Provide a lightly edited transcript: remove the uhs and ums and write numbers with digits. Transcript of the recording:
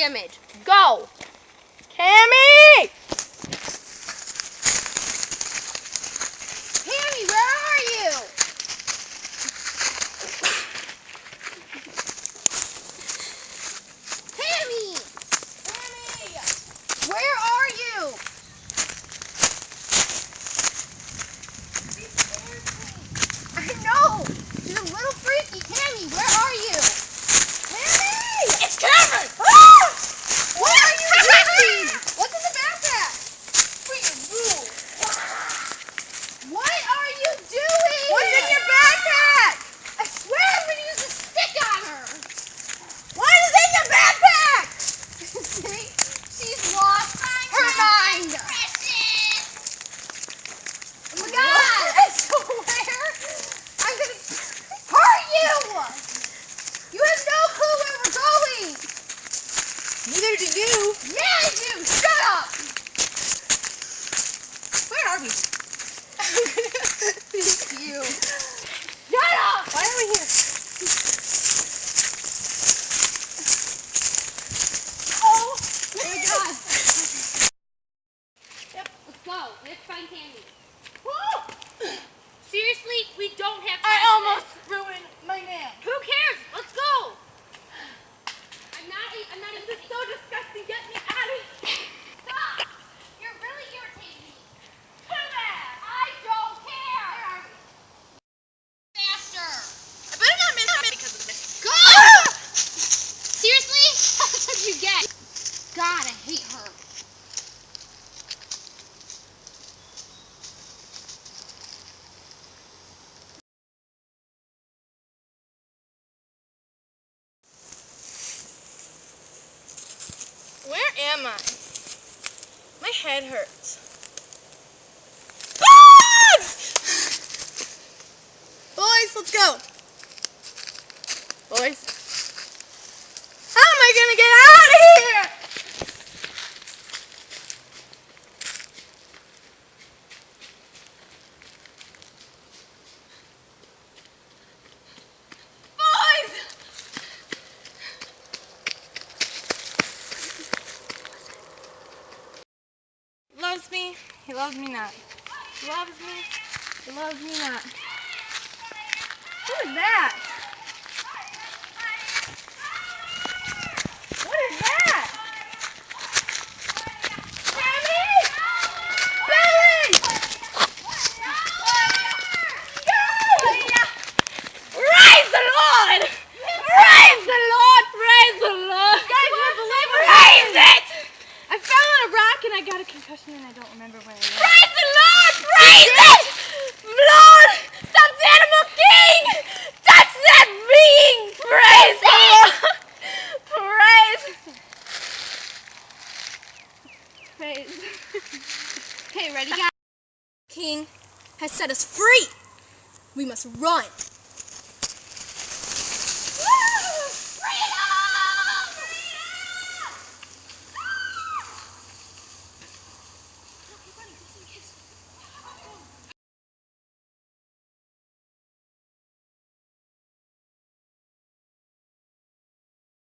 image. Go! Cammy! Cammy, where are you? Cammy! Cammy! Where are you? I know! She's a little freaky. Cammy, where are you? Cammy! It's Cameron! Ah! What are you doing? What's in the backpack? What are you doing? What's in your backpack? I swear I'm going to use a stick on her. What is in your backpack? See? She's lost her mind. Oh my God! I swear I'm going to hurt you. You have no clue where we're going. Neither do you. Yeah, I do. Shut up. Where are we? I'm going to beat you. Shut up. Why are we here? Oh my God. Yep, let's go. Let's find Cammy. Seriously, we don't have time. I for almost this. ruined my nail. Who cares? Let's go. I'm not even. This is so disgusting. Get me out of here. Stop. You're really irritating me. Come back. I don't care. Where are we? Faster. I better not miss it because of this. Go. Seriously? That's what you get. God, I hate her. Where am I? My head hurts. Boys, let's go. Boys. How am I gonna get out of here? Boys! He loves me. He loves me not. He loves me. He loves me not. What is that? What is that? Cammy! Billy! Praise the Lord! Praise the Lord! Praise the Lord! Guys, you don't believe it? Praise it! I fell on a rock and I got a concussion and I don't remember when I did. Praise the Lord! Praise it! Lord! That's the Animal King! That's that being! Praise the Lord! Praise. Okay, ready, guys? King has set us free. We must run.